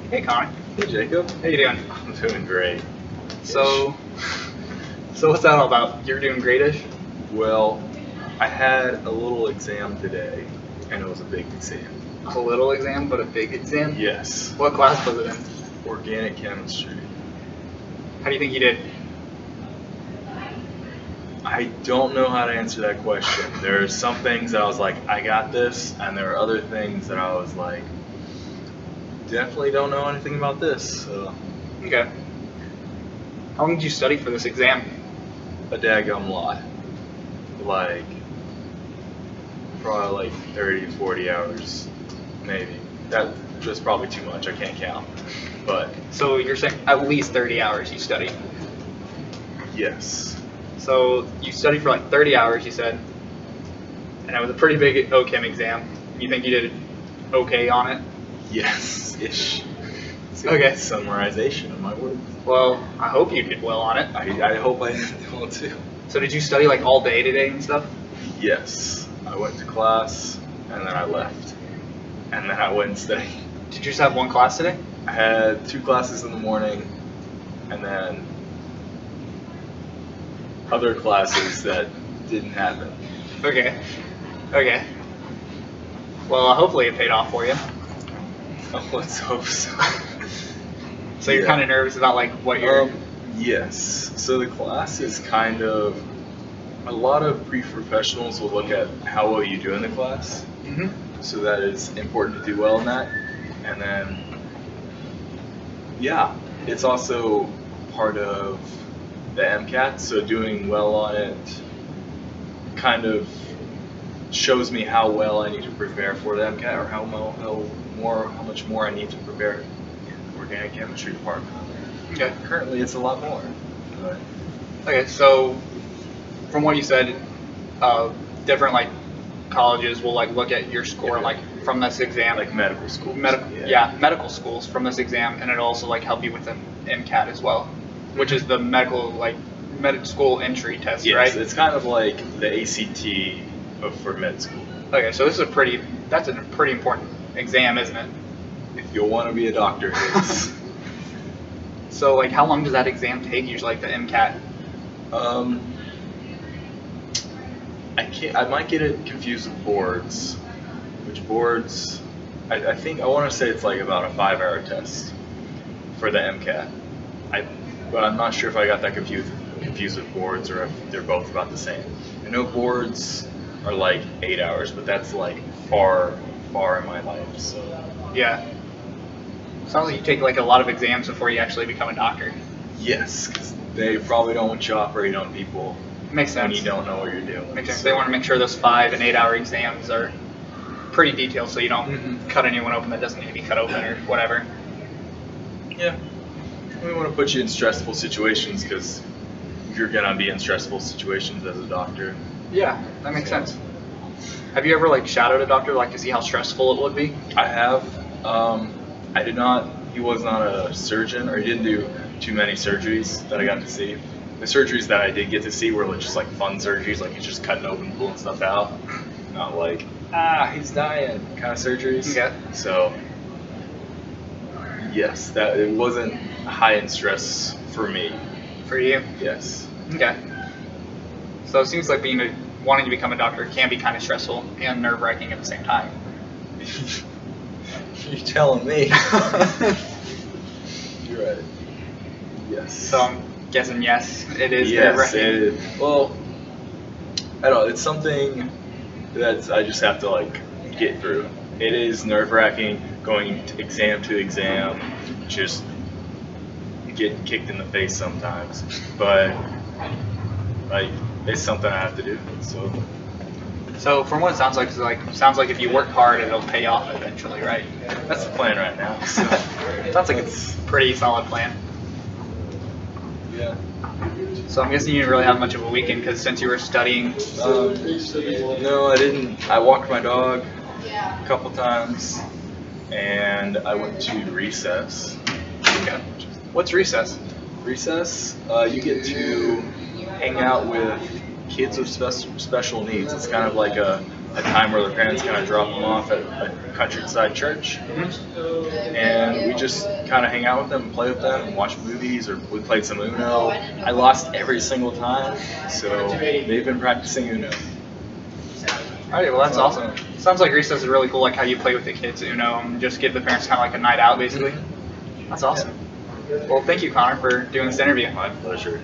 Hey Connor, Hey Jacob. how you doing? I'm doing great. So what's that all about? You're doing greatish? Well, I had a little exam today, and it was a big exam. A little exam, but a big exam? Yes. What class was it in? Organic chemistry. How do you think you did? I don't know how to answer that question. There are some things that I was like, I got this, and there are other things that I was like, definitely don't know anything about this. So, Okay. How long did you study for this exam? a daggum lot. Like, probably like 30, 40 hours, maybe. That's just probably too much. I can't count. But, So you're saying at least 30 hours you studied. yes. So you studied for like 30 hours, you said, and it was a pretty big OChem exam. You think you did okay on it? Yes-ish. Okay. Summarization of my work. Well, I hope you did well on it. I hope I did well too. So did you study like all day today and stuff? Yes. I went to class and then I left. And then I went and studied. Did you just have one class today? I had 2 classes in the morning and then other classes that didn't happen. Okay. Okay. Well, hopefully it paid off for you. Oh, let's hope so. So you're Yeah. kind of nervous about like what you're. Yes. So the class is kind of, a lot of pre-professionals will look at how well you do in the class. Mhm. So that is important to do well in that. And then, yeah, it's also part of the MCAT, so doing well on it kind of shows me how well I need to prepare for the MCAT, or how much more I need to prepare in the organic chemistry department. Okay. Currently, it's a lot more. But Okay. So, from what you said, different like colleges will like look at your score like from this exam, like medical school. medical schools from this exam, and it'll also like help you with the MCAT as well, which is the medical like med school entry test, Yes, right? it's kind of like the ACT for med school. Okay, so this is that's a pretty important exam, isn't it? If you want to be a doctor, it's So like, how long does that exam take? Usually, like the MCAT. I might get it confused with boards. Which boards? I think I want to say it's like about a 5-hour test for the MCAT. But I'm not sure if I got that confused with boards or if they're both about the same. I know boards are like 8 hours, but that's like far in my life. So Yeah. Sounds like you take like a lot of exams before you actually become a doctor. yes, because they probably don't want you to operate on people Makes when sense. you don't know what you're doing. Makes sense. They want to make sure those 5 and 8 hour exams are pretty detailed, so you don't Mhm. cut anyone open that doesn't need to be cut open or whatever. Yeah. We want to put you in stressful situations because you're going to be in stressful situations as a doctor. Yeah, that makes sense. Have you ever like shadowed a doctor like to see how stressful it would be? I have. I did not, he was not a surgeon, or he didn't do too many surgeries that I got to see. The surgeries that I did get to see were like just like fun surgeries, like he's just cutting open, pulling stuff out. Not like, he's dying kind of surgeries. Okay. So, yes, that it wasn't high in stress for me. For you? Yes. Okay. So it seems like wanting to become a doctor can be kind of stressful and nerve wracking at the same time. You're telling me. You're right. Yes. So I'm guessing yes, it is Yes, nerve-wracking. it is. Well, I don't know. It's something that I just have to like get through. It is nerve-wracking going to exam, just getting kicked in the face sometimes. But like, it's something I have to do. So from what it sounds like if you work hard, it'll pay off eventually, right? That's the plan right now. So Sounds like it's a pretty solid plan. yeah. So I'm guessing you didn't really have much of a weekend because since you were studying. No, I didn't. I walked my dog a couple times, and I went to recess. Okay. What's recess? Recess, you get to hang out with kids with special needs. It's kind of like a a time where the parents kind of drop them off at a countryside church, and we just kind of hang out with them and play with them and watch movies, or we played some Uno. I lost every single time, so they've been practicing Uno. All right, well that's awesome. Sounds like Recess is really cool, like how you play with the kids, Uno, and just give the parents kind of like a night out, basically. That's awesome. Well, thank you, Connor, for doing this interview. My pleasure.